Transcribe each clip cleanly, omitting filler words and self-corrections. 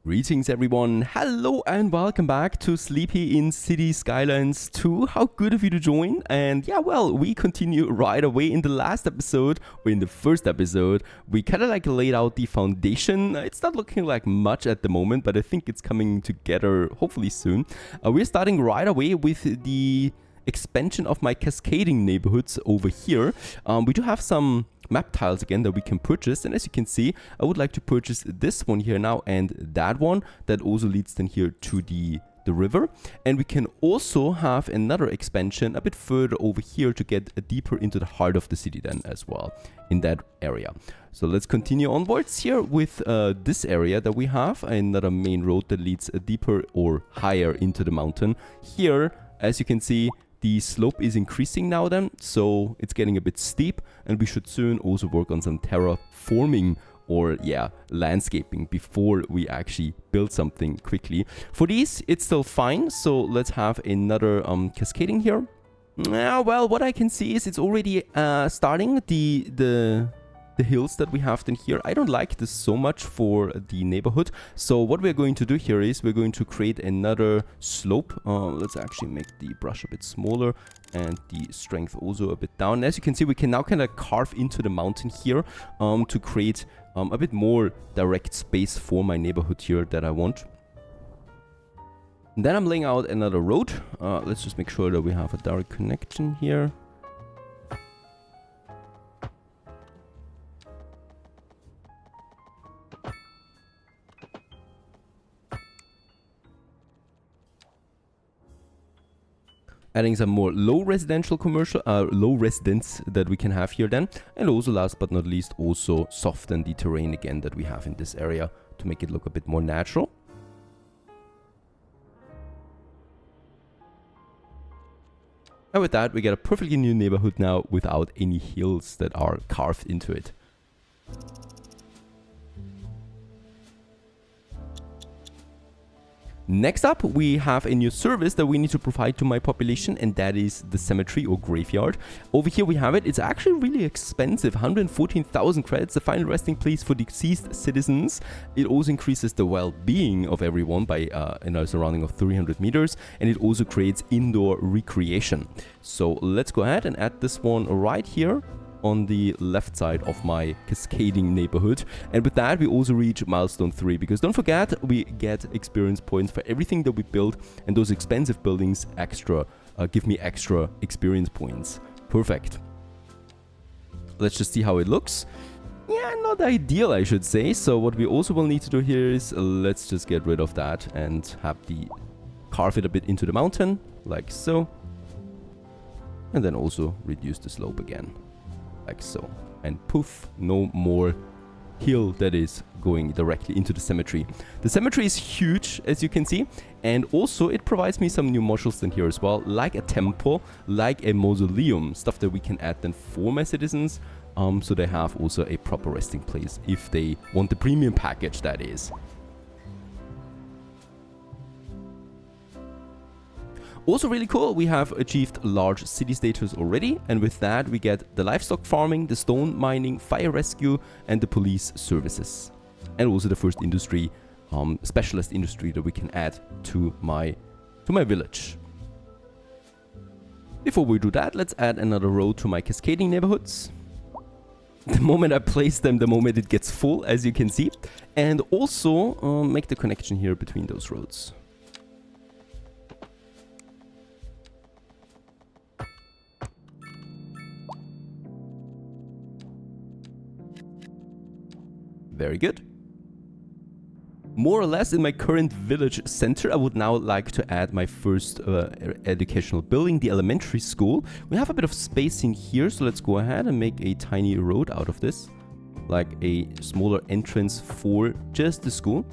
Greetings everyone, hello and welcome back to Sleepy in Cities Skylines 2. How good of you to join. And yeah, well, we continue right away. In the last episode, or in the first episode, we kind of like laid out the foundation. It's not looking like much at the moment, but I think it's coming together hopefully soon. We're starting right away with the expansion of my Cascading neighborhoods over here. We do have some map tiles again that we can purchase, and as you can see, I would like to purchase this one here now and that one that also leads then here to the river. And we can also have another expansion a bit further over here to get deeper into the heart of the city then as well in that area. So let's continue onwards here with this area that we have, another main road that leads deeper or higher into the mountain. Here, as you can see, the slope is increasing now then, so it's getting a bit steep, and we should soon also work on some terraforming or landscaping before we actually build something quickly. For these, it's still fine, so let's have another cascading here. Well, what I can see is it's already starting the hills that we have then here. I don't like this so much for the neighborhood. So what we're going to do here is we're going to create another slope. Let's actually make the brush a bit smaller and the strength also a bit down. As you can see, we can now kind of carve into the mountain here to create a bit more direct space for my neighborhood here that I want. And then I'm laying out another road. Let's just make sure that we have a direct connection here. Adding some more low residence that we can have here then. And also last but not least, also soften the terrain again that we have in this area to make it look a bit more natural. And with that, we get a perfectly new neighborhood now without any hills that are carved into it. Next up, we have a new service that we need to provide to my population, and that is the cemetery or graveyard. Over here we have it. It's actually really expensive, 114,000 credits, the final resting place for deceased citizens. It also increases the well-being of everyone by a surrounding of 300 meters, and it also creates indoor recreation. So let's go ahead and add this one right here on the left side of my cascading neighborhood. And with that, we also reach milestone 3, because don't forget, we get experience points for everything that we build, and those expensive buildings give me extra experience points. Perfect. Let's just see how it looks. Yeah, not ideal, I should say. So what we also will need to do here is let's just get rid of that and have carve it a bit into the mountain, like so. And then also reduce the slope again, like so. And poof, no more hill that is going directly into the cemetery. The cemetery is huge, as you can see, and also it provides me some new modules in here as well, like a temple, like a mausoleum, stuff that we can add then for my citizens, so they have also a proper resting place if they want the premium package, that is. Also really cool, we have achieved large city status already, and with that we get the livestock farming, the stone mining, fire rescue, and the police services. And also the first industry, specialist industry that we can add to my village. Before we do that, let's add another road to my cascading neighborhoods. The moment I place them, the moment it gets full, as you can see. And also make the connection here between those roads. Very good. More or less in my current village center, I would now like to add my first educational building, the elementary school. We have a bit of space in here, so let's go ahead and make a tiny road out of this, like a smaller entrance for just the school.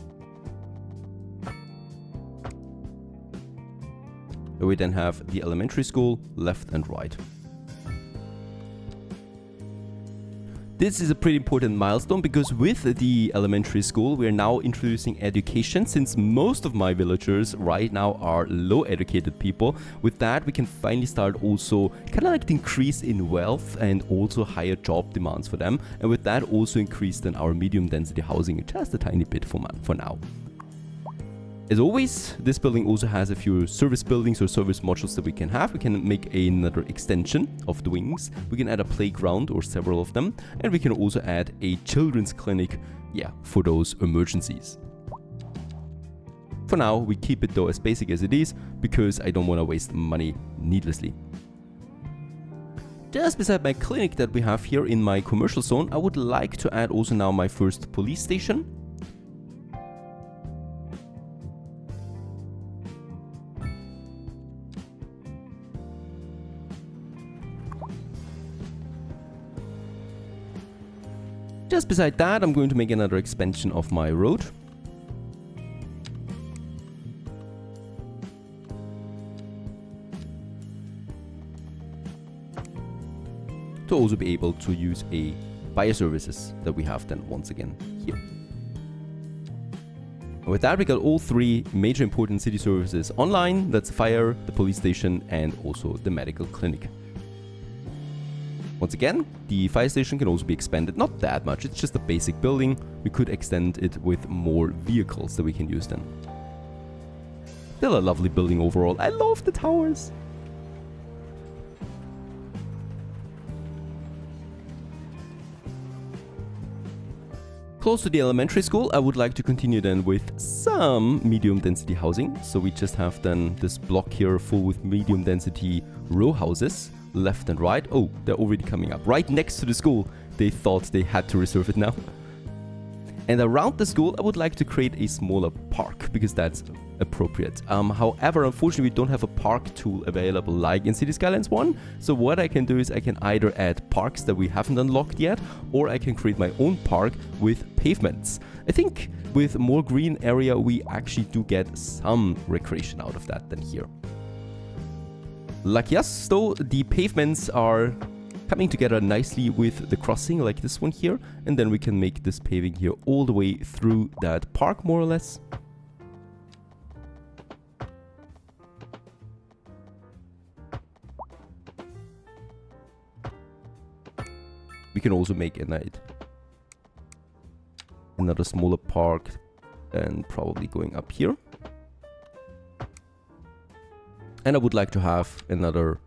We then have the elementary school left and right. This is a pretty important milestone, because with the elementary school we are now introducing education, since most of my villagers right now are low educated people. With that we can finally start also kind of like the increase in wealth and also higher job demands for them, and with that also increase then our medium density housing just a tiny bit for now. As always, this building also has a few service buildings or service modules that we can have. We can make another extension of the wings. We can add a playground or several of them. And we can also add a children's clinic, yeah, for those emergencies. For now, we keep it though as basic as it is, because I don't want to waste money needlessly. Just beside my clinic that we have here in my commercial zone, I would like to add also now my first police station. Just beside that, I'm going to make another expansion of my road. To also be able to use a fire services that we have then once again here. And with that, we got all three major important city services online. That's fire, the police station, and also the medical clinic. Once again, the fire station can also be expanded, not that much, it's just a basic building. We could extend it with more vehicles that we can use then. Still a lovely building overall. I love the towers. Close to the elementary school, I would like to continue then with some medium density housing. So we just have then this block here full with medium density row houses. Left and right. Oh, they're already coming up. Right next to the school. They thought they had to reserve it now. And around the school, I would like to create a smaller park, because that's appropriate. However, unfortunately, we don't have a park tool available like in Cities Skylines 1. So what I can do is I can either add parks that we haven't unlocked yet, or I can create my own park with pavements. I think with more green area, we actually do get some recreation out of that than here. Like yes, though, the pavements are coming together nicely with the crossing like this one here, and then we can make this paving here all the way through that park more or less. We can also make another smaller park and probably going up here. And I would like to have another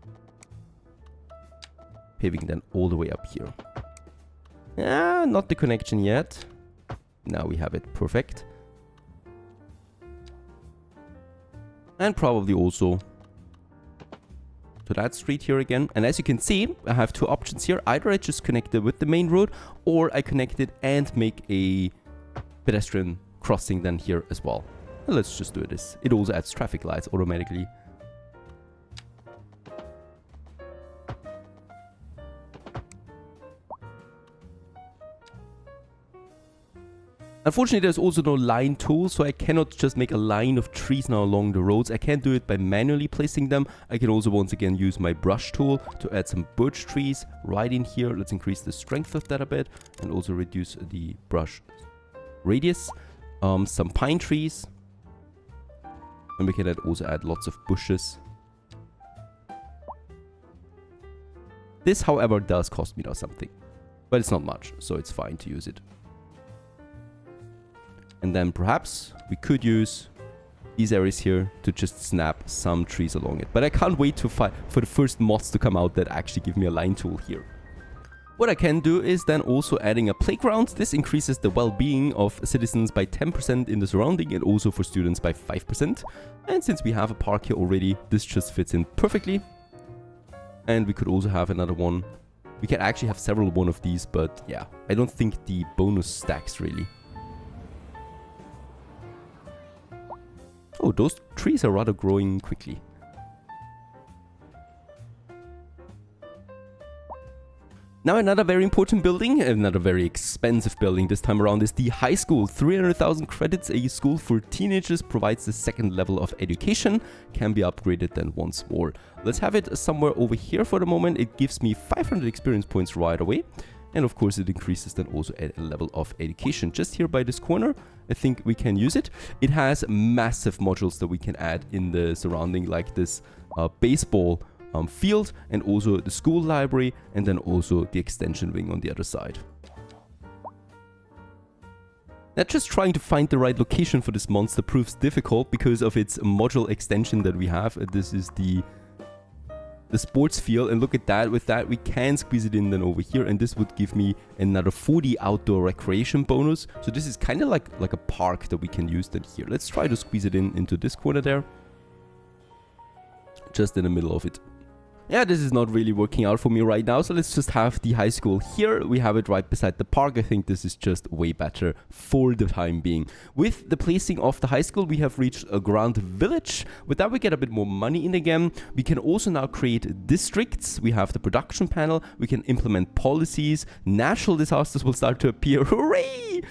paving then all the way up here. Not the connection yet. Now we have it perfect. And probably also to that street here again. And as you can see, I have two options here. Either I just connect it with the main road, or I connect it and make a pedestrian crossing then here as well. Let's just do this. It also adds traffic lights automatically. Unfortunately, there's also no line tool, so I cannot just make a line of trees now along the roads. I can't do it by manually placing them. I can also once again use my brush tool to add some birch trees right in here. Let's increase the strength of that a bit and also reduce the brush radius. Some pine trees. And we can also add lots of bushes. This, however, does cost me now something. But it's not much, so it's fine to use it. And then perhaps we could use these areas here to just snap some trees along it. But I can't wait for the first mods to come out that actually give me a line tool here. What I can do is then also adding a playground. This increases the well-being of citizens by 10% in the surrounding and also for students by 5%. And since we have a park here already, this just fits in perfectly. And we could also have another one. We can actually have several one of these, but yeah, I don't think the bonus stacks really. Oh, those trees are rather growing quickly. Now another very important building, another very expensive building this time around is the high school. 300,000 credits, a school for teenagers, provides the second level of education, can be upgraded then once more. Let's have it somewhere over here for the moment. It gives me 500 experience points right away. And of course it increases then also a level of education. Just here by this corner, I think we can use it. It has massive modules that we can add in the surrounding, like this baseball field, and also the school library, and then also the extension wing on the other side. Now just trying to find the right location for this monster proves difficult because of its module extension that we have. This is the sports field, and look at that. With that we can squeeze it in then over here, and this would give me another 40 outdoor recreation bonus. So this is kind of like a park that we can use then here. Let's try to squeeze it into this corner there, just in the middle of it. Yeah, this is not really working out for me right now, so let's just have the high school here. We have it right beside the park. I think this is just way better for the time being. With the placing of the high school, we have reached a grand village. With that, we get a bit more money in again. We can also now create districts. We have the production panel. We can implement policies. Natural disasters will start to appear. Hooray!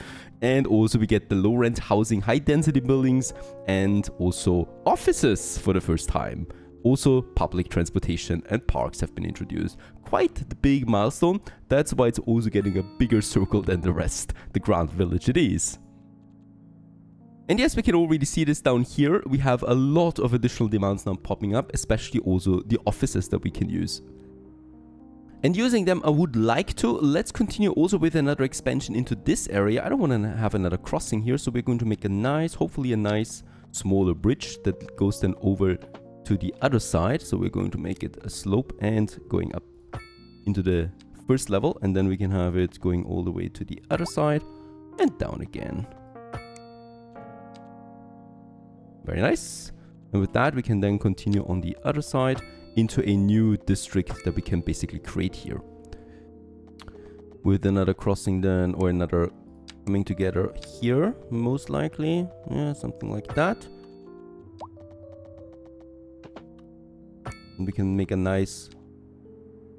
And also we get the low rent housing, high density buildings, and also offices for the first time. Also, public transportation and parks have been introduced. Quite the big milestone. That's why it's also getting a bigger circle than the rest. The grand village it is. And yes, we can already see this down here. We have a lot of additional demands now popping up, especially also the offices that we can use. And using them, I would like to. Let's continue also with another expansion into this area. I don't want to have another crossing here, so we're going to make a nice, hopefully a nice smaller bridge that goes then over to the other side. So we're going to make it a slope and going up into the first level, and then we can have it going all the way to the other side and down again. Very nice. And with that we can then continue on the other side into a new district that we can basically create here with another crossing then, or another coming together here most likely. Yeah, something like that. And we can make a nice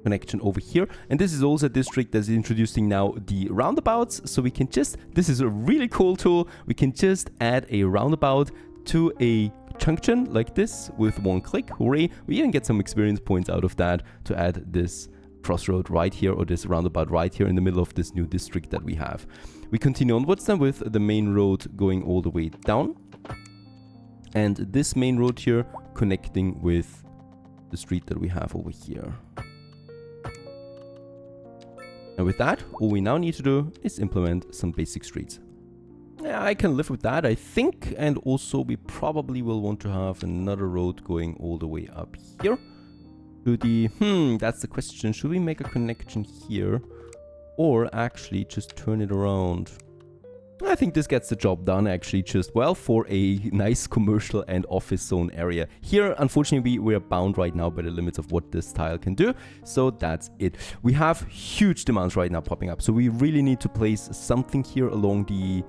connection over here. And this is also a district that's introducing now the roundabouts. So we can just, this is a really cool tool. We can just add a roundabout to a junction like this with one click. Hooray. We even get some experience points out of that to add this crossroad right here, or this roundabout right here in the middle of this new district that we have. We continue onwards then with the main road going all the way down. And this main road here connecting with the street that we have over here. And with that, all we now need to do is implement some basic streets. Yeah, I can live with that, I think. And also we probably will want to have another road going all the way up here to the, that's the question. Should we make a connection here or actually just turn it around? I think this gets the job done actually just well for a nice commercial and office zone area. Here, unfortunately, we are bound right now by the limits of what this tile can do. So that's it. We have huge demands right now popping up. So we really need to place something here along the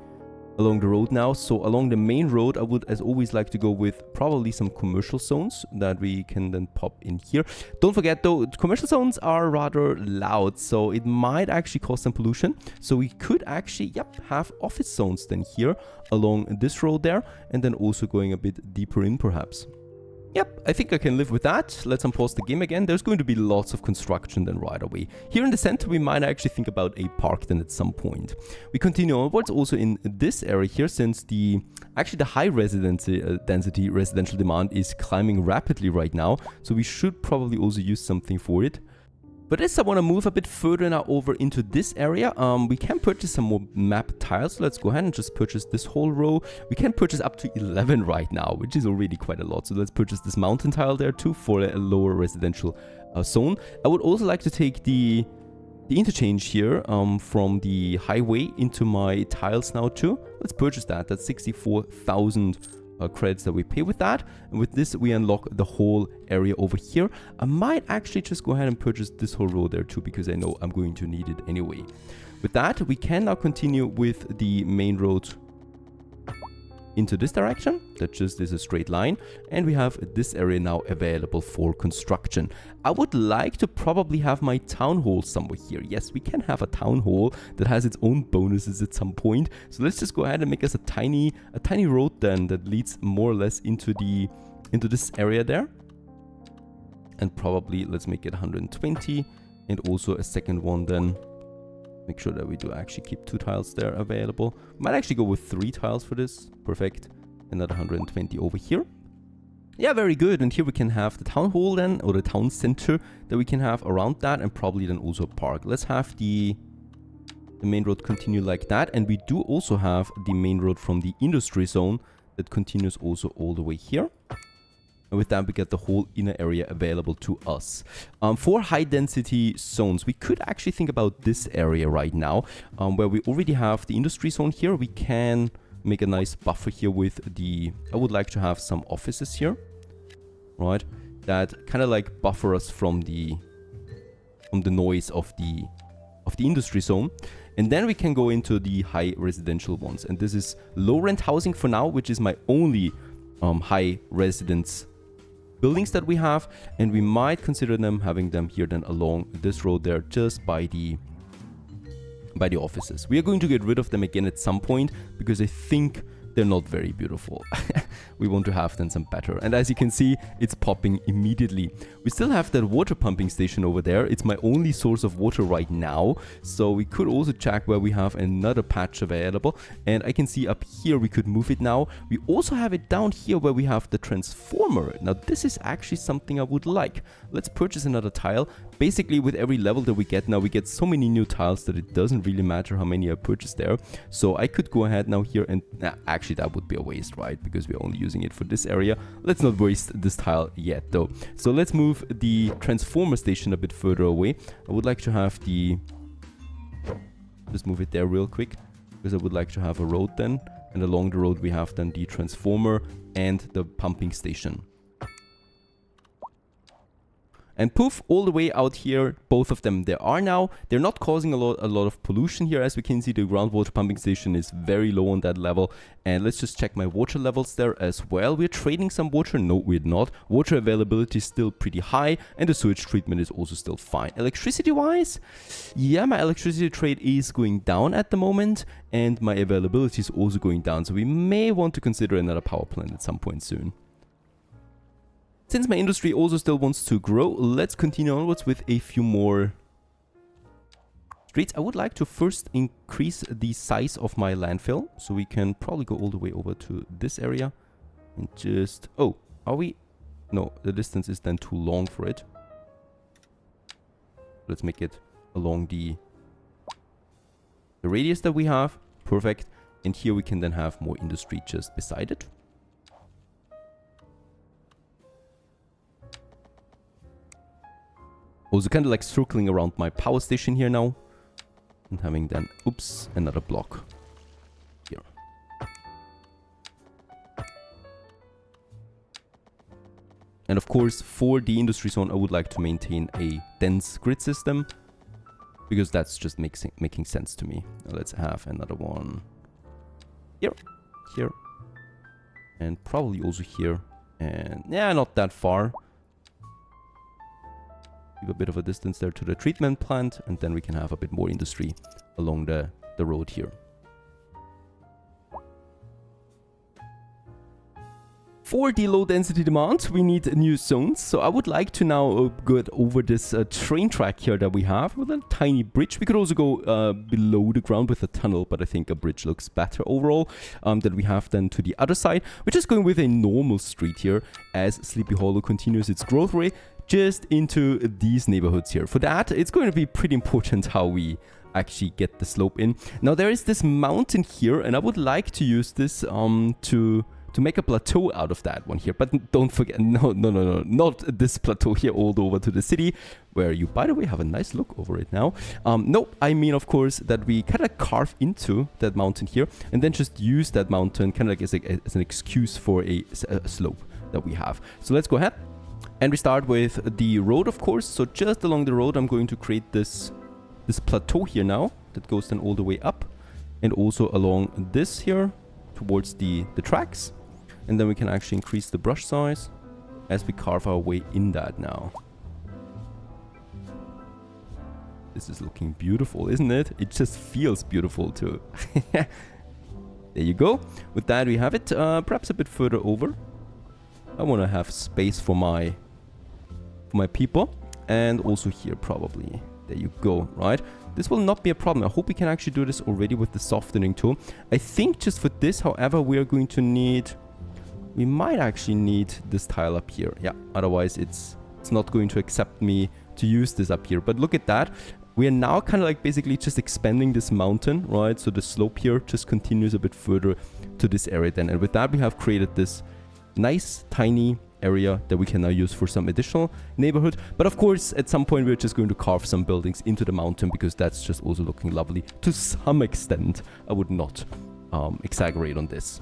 road now. So along the main road, I would as always like to go with probably some commercial zones that we can then pop in here. Don't forget though, commercial zones are rather loud, so it might actually cause some pollution. So we could actually, have office zones then here along this road there, and then also going a bit deeper in perhaps. Yep, I think I can live with that. Let's unpause the game again. There's going to be lots of construction then right away. Here in the center, we might actually think about a park then at some point. We continue onwards also in this area here, since the high density residential demand is climbing rapidly right now. So we should probably also use something for it. But as I want to move a bit further now over into this area, we can purchase some more map tiles. So let's go ahead and just purchase this whole row. We can purchase up to 11 right now, which is already quite a lot. So let's purchase this mountain tile there too for a lower residential zone. I would also like to take the interchange here from the highway into my tiles now too. Let's purchase that. That's 64,000 credits that we pay with that, and with this we unlock the whole area over here. I might actually just go ahead and purchase this whole row there too, because I know I'm going to need it anyway. With that, we can now continue with the main road into this direction. That just is a straight line, and we have this area now available for construction. I would like to probably have my town hall somewhere here. Yes, we can have a town hall that has its own bonuses at some point. So let's just go ahead and make us a tiny road then that leads more or less into this area there. And probably let's make it 120, and also a second one then. Make sure that we do actually keep 2 tiles there available. Might actually go with 3 tiles for this. Perfect. Another 120 over here. Yeah, very good. And here we can have the town hall then, or the town center that we can have around that, and probably then also a park. Let's have the the main road continue like that. And we do also have the main road from the industry zone that continues also all the way here. And with that, we get the whole inner area available to us. For high density zones, we could actually think about this area right now, where we already have the industry zone here. We can make a nice buffer here with the... I would like to have some offices here, right? That kind of like buffer us from the noise of the industry zone. And then we can go into the high residential ones. And this is low rent housing for now, which is my only high residence buildings that we have, and we might consider them having them here then along this road there, just by the offices. We are going to get rid of them again at some point because I think they're not very beautiful. We want to have then some better. And as you can see, it's popping immediately. We still have that water pumping station over there. It's my only source of water right now. So we could also check where we have another patch available. And I can see up here we could move it now. We also have it down here where we have the transformer. Now this is actually something I would like. Let's purchase another tile. Basically with every level that we get now, we get so many new tiles that it doesn't really matter how many I purchase there. So I could go ahead now here and actually that would be a waste, right? Because we're only using it for this area. Let's not waste this tile yet though. So let's move the transformer station a bit further away. I would like to have the... Just move it there real quick, because I would like to have a road then. And along the road we have then the transformer and the pumping station. And poof, all the way out here, both of them there are now. They're not causing a lot of pollution here. As we can see, the groundwater pumping station is very low on that level. And let's just check my water levels there as well. We're trading some water. No, we're not. Water availability is still pretty high, and the sewage treatment is also still fine. Electricity-wise, yeah, my electricity trade is going down at the moment, and my availability is also going down. So we may want to consider another power plant at some point soon. Since my industry also still wants to grow, let's continue onwards with a few more streets. I would like to first increase the size of my landfill. So we can probably go all the way over to this area. And just... Oh, are we... No, the distance is then too long for it. Let's make it along the radius that we have. Perfect. And here we can then have more industry just beside it. Also kind of like circling around my power station here now. And having then, oops, another block here. And of course, for the industry zone, I would like to maintain a dense grid system, because that's just making sense to me. Now let's have another one here, here, and probably also here. And yeah, not that far. Give a bit of a distance there to the treatment plant, and then we can have a bit more industry along the road here. For the low density demand, we need new zones. So I would like to now go over this train track here that we have with a tiny bridge. We could also go below the ground with a tunnel, but I think a bridge looks better overall. That we have then to the other side. We're just going with a normal street here as Sleepy Hollow continues its growth rate just into these neighborhoods here. For that, it's going to be pretty important how we actually get the slope in. Now there is this mountain here, and I would like to use this to make a plateau out of that one here. But don't forget, no, not this plateau here all over to the city, where you, by the way, have a nice look over it now. No, I mean, of course, that we kind of carve into that mountain here, and then just use that mountain kind of like as an excuse for a slope that we have. So let's go ahead. And we start with the road, of course. So just along the road, I'm going to create this plateau here now that goes then all the way up, and also along this here towards the tracks. And then we can actually increase the brush size as we carve our way in that now. This is looking beautiful, isn't it? It just feels beautiful too. There you go. With that, we have it perhaps a bit further over. I want to have space for my people, and also here probably. There you go, right? This will not be a problem. I hope we can actually do this already with the softening tool. I think just for this, however, we are going to need... We might actually need this tile up here. Yeah, otherwise it's not going to accept me to use this up here. But look at that. We are now kind of like basically just expanding this mountain, right? So the slope here just continues a bit further to this area then. And with that, we have created this nice, tiny area that we can now use for some additional neighborhood. But of course, at some point, we're just going to carve some buildings into the mountain because that's just also looking lovely to some extent. I would not exaggerate on this.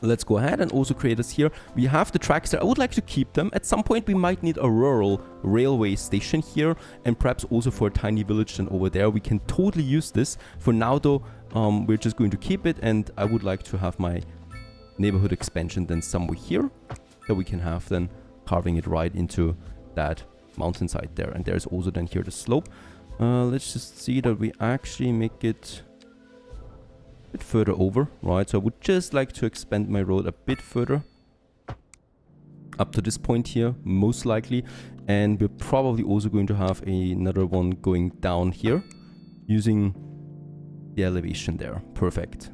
Let's go ahead and also create this here. We have the tracks there. I would like to keep them. At some point, we might need a rural railway station here and perhaps also for a tiny village then over there. We can totally use this. For now, though, we're just going to keep it, and I would like to have my neighborhood expansion then somewhere here that we can have then carving it right into that mountainside there. And there's also then here the slope. Let's just see that we actually make it a bit further over, right? So I would just like to expand my road a bit further up to this point here, most likely. And we're probably also going to have another one going down here using the elevation there. Perfect.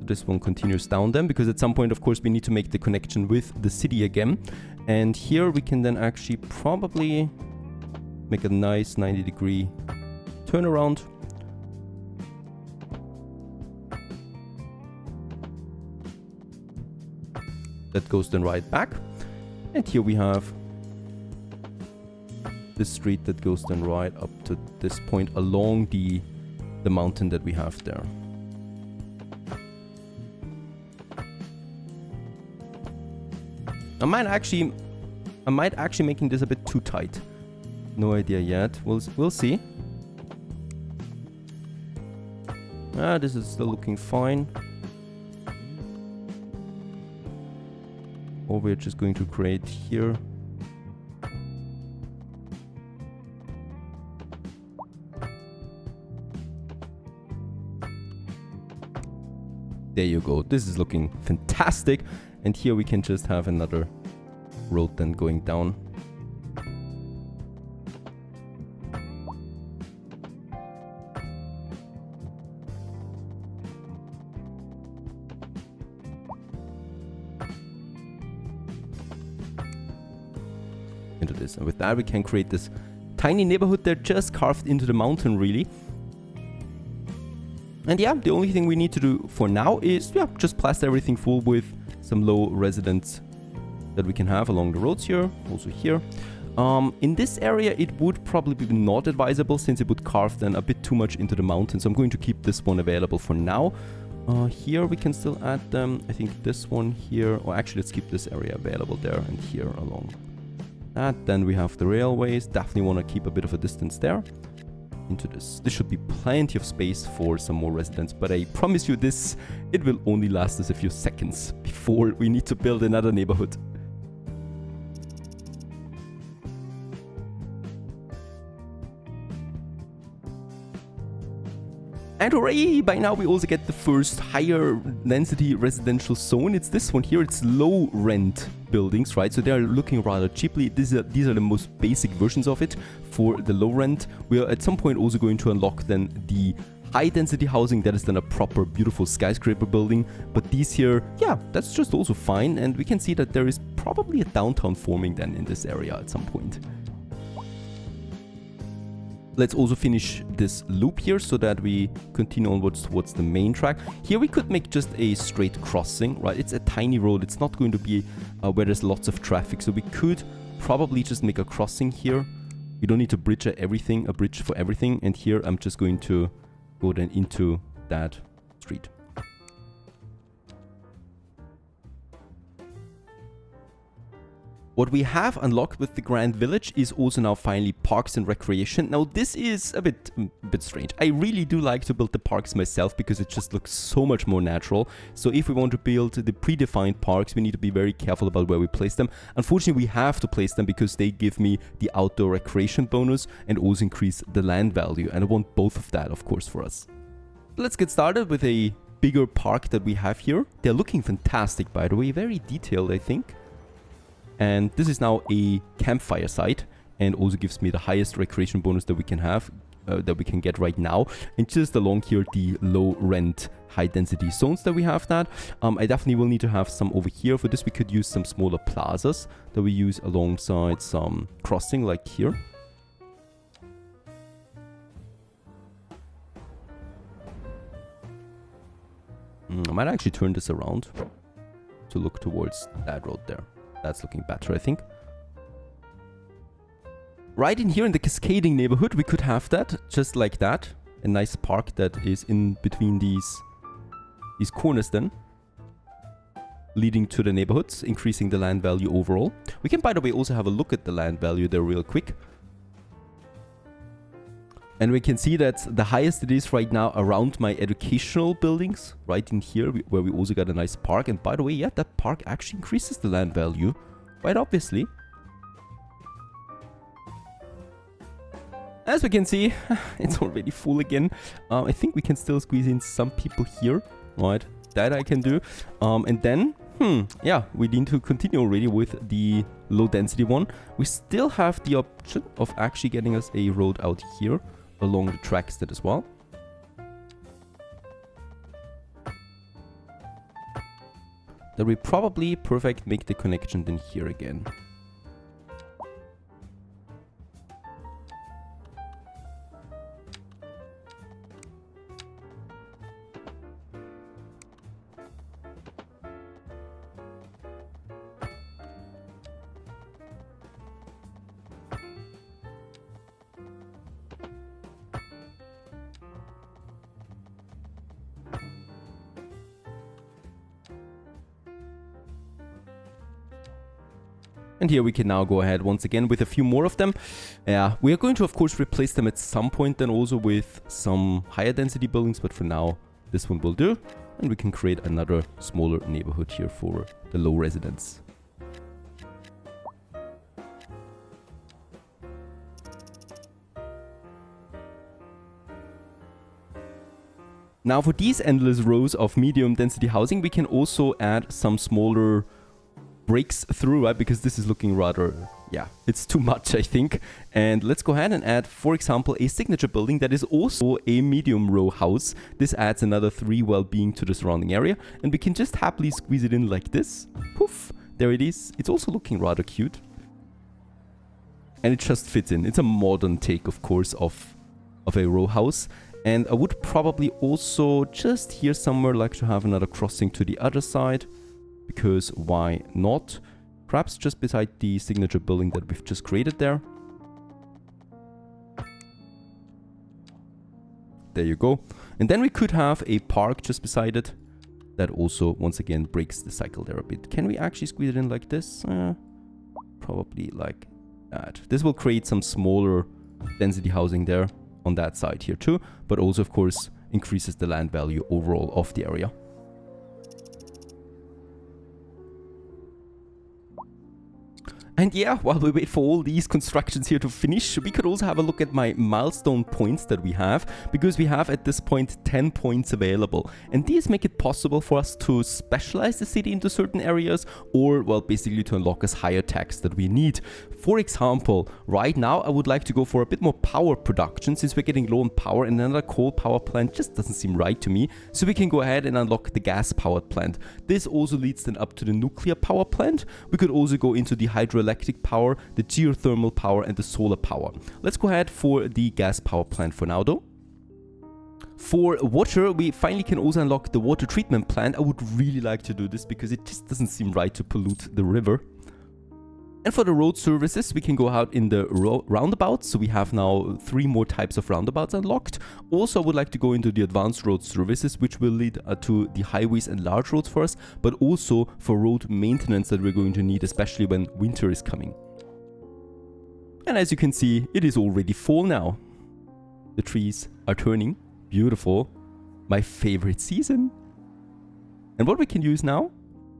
This one continues down then, because at some point, of course, we need to make the connection with the city again. And here we can then actually probably make a nice 90-degree turnaround. That goes then right back. And here we have this street that goes then right up to this point along the mountain that we have there. I might actually making this a bit too tight. No idea yet. We'll see. This is still looking fine. Or we're just going to create here. There you go. This is looking fantastic. And here we can just have another road then going down. Into this. And with that, we can create this tiny neighborhood there just carved into the mountain, really. And yeah, the only thing we need to do for now is just plaster everything full with some low residents that we can have along the roads here, also here. In this area, it would probably be not advisable since it would carve then a bit too much into the mountain. So I'm going to keep this one available for now. Here we can still add them. I think this one here, or actually let's keep this area available there and here along that. Then we have the railways. Definitely want to keep a bit of a distance there into this. This should be plenty of space for some more residents, but I promise you this, it will only last us a few seconds before we need to build another neighborhood. And hooray! By now we also get the first higher density residential zone. It's this one here. It's low rent buildings, right? So they are looking rather cheaply. These are the most basic versions of it for the low rent. We are at some point also going to unlock then the high density housing that is then a proper beautiful skyscraper building. But these here, yeah, that's just also fine. And we can see that there is probably a downtown forming then in this area at some point. Let's also finish this loop here so that we continue onwards towards the main track. Here we could make just a straight crossing, right? It's a tiny road. It's not going to be where there's lots of traffic. So we could probably just make a crossing here. We don't need to bridge everything, a bridge for everything. And here I'm just going to go then into that street. What we have unlocked with the Grand Village is also now finally parks and recreation. Now this is a bit strange. I really do like to build the parks myself because it just looks so much more natural. So if we want to build the predefined parks, we need to be very careful about where we place them. Unfortunately, we have to place them because they give me the outdoor recreation bonus and also increase the land value. And I want both of that, of course, for us. Let's get started with a bigger park that we have here. They're looking fantastic, by the way. Very detailed, I think. And this is now a campfire site and also gives me the highest recreation bonus that we can have, that we can get right now. And just along here, the low rent, high density zones that we have that. I definitely will need to have some over here. For this, we could use some smaller plazas that we use alongside some crossing like here. I might actually turn this around to look towards that road there. That's looking better, I think. Right in here in the Cascading neighborhood, we could have that, just like that. A nice park that is in between these corners then, leading to the neighborhoods, increasing the land value overall. We can, by the way, also have a look at the land value there real quick. And we can see that the highest it is right now around my educational buildings, right in here, where we also got a nice park. And by the way, yeah, that park actually increases the land value, quite obviously. As we can see, it's already full again. I think we can still squeeze in some people here, right? That I can do. And then, yeah, we need to continue already with the low density one. We still have the option of actually getting us a road out here along the tracks that as well. That we probably perfect make the connection then here again. And here we can now go ahead once again with a few more of them. We are going to, of course, replace them at some point then also with some higher density buildings. But for now, this one will do. And we can create another smaller neighborhood here for the low residents. Now for these endless rows of medium density housing, we can also add some smaller breaks through, right? Because this is looking rather, yeah, it's too much, I think. And let's go ahead and add, for example, a signature building that is also a medium row house. This adds another 3 well-being to the surrounding area. And we can just happily squeeze it in like this. Poof, there it is. It's also looking rather cute. And it just fits in. It's a modern take, of course, of a row house. And I would probably also just here somewhere like to have another crossing to the other side. Because why not? Perhaps just beside the signature building that we've just created there. There you go. And then we could have a park just beside it. That also, once again, breaks the cycle there a bit. Can we actually squeeze it in like this? Probably like that. This will create some smaller density housing there on that side here too. But also, of course, increases the land value overall of the area. And yeah, while we wait for all these constructions here to finish, we could also have a look at my milestone points that we have, because we have at this point 10 points available. And these make it possible for us to specialize the city into certain areas, or, well, basically to unlock us higher tax that we need. For example, right now I would like to go for a bit more power production, since we're getting low on power, and another coal power plant just doesn't seem right to me. So we can go ahead and unlock the gas powered plant. This also leads then up to the nuclear power plant. We could also go into the hydroelectric power, the geothermal power, and the solar power. Let's go ahead for the gas power plant for now though. For water, we finally can also unlock the water treatment plant. I would really like to do this because it just doesn't seem right to pollute the river. And for the road services, we can go out in the roundabouts. So we have now 3 more types of roundabouts unlocked. Also, I would like to go into the advanced road services, which will lead to the highways and large roads for us, but also for road maintenance that we're going to need, especially when winter is coming. And as you can see, it is already fall now. The trees are turning. Beautiful. My favorite season. And what we can use now,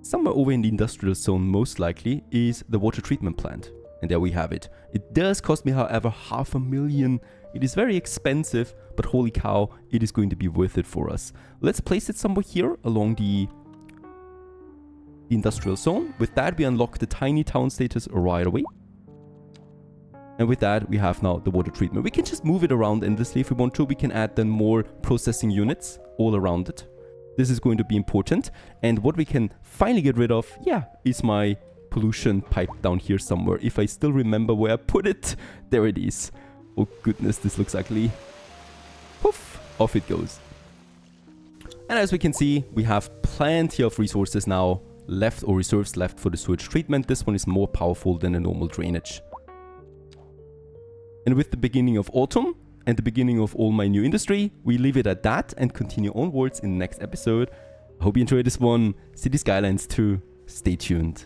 somewhere over in the industrial zone most likely, is the water treatment plant. And there we have it. It does cost me, however, $500,000. It is very expensive, but holy cow, it is going to be worth it for us. Let's place it somewhere here along the industrial zone. With that, we unlock the tiny town status right away. And with that, we have now the water treatment. We can just move it around endlessly if we want to. We can add then more processing units all around it. This is going to be important. And what we can finally get rid of, yeah, is my pollution pipe down here somewhere. If I still remember where I put it, there it is. Oh goodness, this looks ugly. Poof, off it goes. And as we can see, we have plenty of resources now left, or reserves left, for the sewage treatment. This one is more powerful than a normal drainage. And with the beginning of autumn and the beginning of all my new industry, we leave it at that and continue onwards in the next episode. I hope you enjoyed this one. City Skylines 2. Stay tuned.